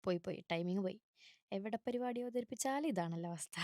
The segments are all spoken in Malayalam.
പോയി ടൈമിങ് പോയി. എവിടെ പരിപാടി അവതരിപ്പിച്ചാലും ഇതാണല്ലോ അവസ്ഥ.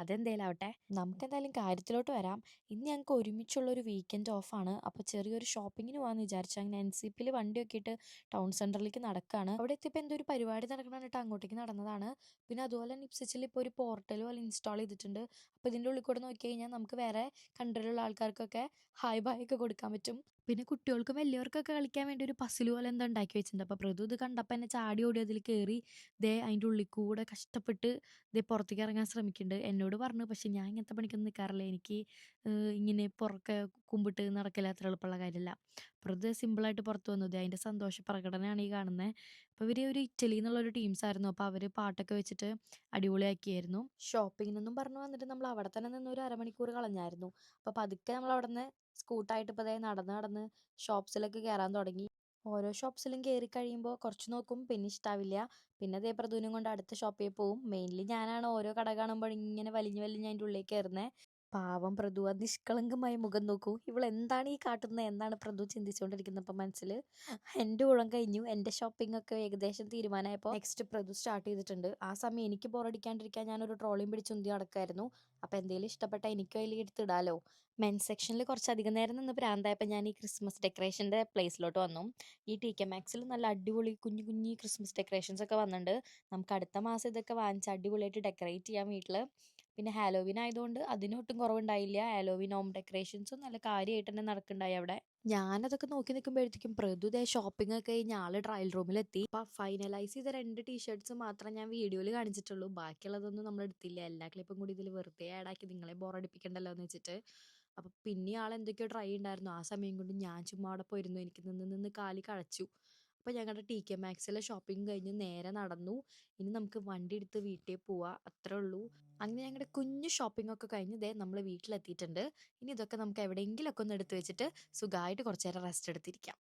അതെന്തേലും ആവട്ടെ, നമുക്കെന്തായാലും കാര്യത്തിലോട്ട് വരാം. ഇന്ന് ഞങ്ങൾക്ക് ഒരുമിച്ചുള്ളൊരു വീക്കെൻഡ് ഓഫാണ്. അപ്പോൾ ചെറിയൊരു ഷോപ്പിങ്ങിന് പോകാമെന്ന് വിചാരിച്ചു. അങ്ങനെ NCPയിൽ വണ്ടിയൊക്കെ ഇട്ട് ടൗൺ സെൻറ്ററിലേക്ക് നടക്കുകയാണ്. അവിടെ എത്തിയപ്പോൾ എന്തോ ഒരു പരിപാടി നടക്കണം എന്നിട്ട് അങ്ങോട്ടേക്ക് നടന്നതാണ്. പിന്നെ അതുപോലെ തന്നെ ഇപ്സിച്ചിൽ ഇപ്പോൾ ഒരു പോർട്ടൽ പോലെ ഇൻസ്റ്റാൾ ചെയ്തിട്ടുണ്ട്. അപ്പോൾ ഇതിൻ്റെ ഉള്ളിൽ കൂടെ നോക്കി കഴിഞ്ഞാൽ നമുക്ക് വേറെ കൺട്രിയിലുള്ള ആൾക്കാർക്കൊക്കെ ഹായ് ബായ് ഒക്കെ കൊടുക്കാൻ പറ്റും. പിന്നെ കുട്ടികൾക്കും വലിയവർക്കൊക്കെ കളിക്കാൻ വേണ്ടി ഒരു പസിൽ പോലെ എന്തോ ഉണ്ടാക്കി വെച്ചിട്ടുണ്ട്. അപ്പോൾ പ്രതു ഇത് കണ്ടപ്പോൾ എന്നെ ചാടി ഓടി അതിൽ കയറി ദേ അതിൻ്റെ ഉള്ളിൽ കൂടെ കഷ്ടപ്പെട്ട് ദേ പുറത്തേക്ക് ഇറങ്ങാൻ ശ്രമിക്കുന്നുണ്ട്. എന്നോട് പറഞ്ഞു, പക്ഷെ ഞാൻ ഇങ്ങനത്തെ പണിക്കൊന്നും നിൽക്കാറില്ല, എനിക്ക് ഇങ്ങനെ പുറക്കെ കുമ്പിട്ട് നടക്കൽ അത്ര എളുപ്പമുള്ള കാര്യമല്ല. പ്രതു സിമ്പിളായിട്ട് പുറത്ത് വന്നു. ദേ അതിൻ്റെ സന്തോഷ പ്രകടനമാണ് ഈ കാണുന്നത്. അപ്പോൾ ഇവർ ഒരു ഇറ്റലിയിൽ നിന്നുള്ളൊരു ടീംസ് ആയിരുന്നു. അപ്പോൾ അവർ പാട്ടൊക്കെ വെച്ചിട്ട് അടിപൊളിയാക്കിയായിരുന്നു. ഷോപ്പിങ്ങിനൊന്നും പറഞ്ഞു വന്നിട്ട് നമ്മൾ അവിടെ തന്നെ നിന്ന് ഒരു അരമണിക്കൂർ കളഞ്ഞായിരുന്നു. അപ്പോൾ പതുക്കെ നമ്മൾ അവിടെ നിന്ന് സ്കൂട്ടായിട്ട് ഇപ്പോൾ ദേ നടന്ന് നടന്ന് ഷോപ്സിലൊക്കെ കയറാൻ തുടങ്ങി. ഓരോ ഷോപ്സിലും കയറി കഴിയുമ്പോൾ കുറച്ച് നോക്കും, പിന്നെ ഇഷ്ടാവില്ല. പിന്നെ ദേ പ്രദൂനം കൊണ്ട് അടുത്ത ഷോപ്പിൽ പോവും. മെയിൻലി ഞാനാണ് ഓരോ കട കാണുമ്പോൾ ഇങ്ങനെ വലിഞ്ഞ് വലിഞ്ഞ് അതിൻ്റെ ഉള്ളിൽ കയറുന്നത്. പാവം പ്രതു ആ നിഷ്കളങ്കമായ മുഖം നോക്കൂ. എന്താണ് ഈ കാട്ടുന്നത് എന്നാണ് പ്രതു ചിന്തിച്ചുകൊണ്ടിരിക്കുന്നത് ഇപ്പം മനസ്സിൽ. എൻ്റെ ഊഴം കഴിഞ്ഞു. എൻ്റെ ഷോപ്പിംഗ് ഒക്കെ ഏകദേശം തീരുമാനമായപ്പോൾ നെക്സ്റ്റ് പ്രതു സ്റ്റാർട്ട് ചെയ്തിട്ടുണ്ട്. ആ സമയം എനിക്ക് ബോറടിക്കാണ്ടിരിക്കാൻ ഞാനൊരു ട്രോളിയും പിടിച്ചുന്തി നടക്കായിരുന്നു. അപ്പോൾ എന്തെങ്കിലും ഇഷ്ടപ്പെട്ട എനിക്കും അതിൽ എടുത്തിടാലോ. മെൻസ് സെക്ഷനിൽ കുറച്ചധികം നേരം നിന്ന് പ്രാന്തായപ്പോൾ ഞാൻ ഈ ക്രിസ്മസ് ഡെക്കറേഷൻ്റെ പ്ലേസിലോട്ട് വന്നു. ഈ TK Maxൽ നല്ല അടിപൊളി കുഞ്ഞു കുഞ്ഞി ക്രിസ്മസ് ഡെക്കറേഷൻസ് ഒക്കെ വന്നിട്ടുണ്ട്. നമുക്ക് അടുത്ത മാസം ഇതൊക്കെ വാങ്ങിച്ച് അടിപൊളിയായിട്ട് ഡെക്കറേറ്റ് ചെയ്യാം വീട്ടിൽ. പിന്നെ ഹാലോവിൻ ആയതുകൊണ്ട് അതിനൊട്ടും കുറവുണ്ടായില്ല. ഹാലോവിൻ ഹോം ഡെക്കറേഷൻസും നല്ല കാര്യമായിട്ട് തന്നെ നടക്കുന്നുണ്ടായി അവിടെ. ഞാനതൊക്കെ നോക്കി നിൽക്കുമ്പോഴത്തേക്കും പ്രതു ദേ ഷോപ്പിംഗ് ഒക്കെ കഴിഞ്ഞ് ആള് ട്രയൽ റൂമിലെത്തി. അപ്പം ഫൈനലൈസ് ചെയ്ത 2 ടീഷർട്ട്സ് മാത്രം ഞാൻ വീഡിയോയിൽ കാണിച്ചിട്ടുള്ളൂ. ബാക്കിയുള്ളതൊന്നും നമ്മൾ എടുത്തില്ല. എല്ലാ ക്ലിപ്പും കൂടി ഇതിൽ വെറുതെ ആഡാക്കി നിങ്ങളെ ബോറടിപ്പിക്കണ്ടല്ലോ എന്ന് വെച്ചിട്ട്. അപ്പം പിന്നെ ആൾ എന്തൊക്കെയോ ട്രൈ ഉണ്ടായിരുന്നു. ആ സമയം കൊണ്ട് ഞാൻ ചുമ്മാ അവിടെ പോയിരുന്നു. എനിക്ക് നിന്ന് നിന്ന് കാലി കഴച്ചു. അപ്പോൾ ഞങ്ങളുടെ TK Maxലെ ഷോപ്പിംഗ് കഴിഞ്ഞ് നേരെ നടന്നു. ഇനി നമുക്ക് വണ്ടി എടുത്ത് വീട്ടിൽ പോവാം, അത്രേ ഉള്ളൂ. അങ്ങനെ ഞങ്ങളുടെ കുഞ്ഞു ഷോപ്പിംഗ് ഒക്കെ കഴിഞ്ഞ് ദേ നമ്മൾ വീട്ടിലെത്തിയിട്ടുണ്ട്. ഇനി ഇതൊക്കെ നമുക്ക് എവിടെയെങ്കിലുമൊക്കെ ഒന്ന് എടുത്ത് വെച്ചിട്ട് സുഖമായിട്ട് കുറച്ച് നേരം റെസ്റ്റ് എടുത്തിരിക്കാം.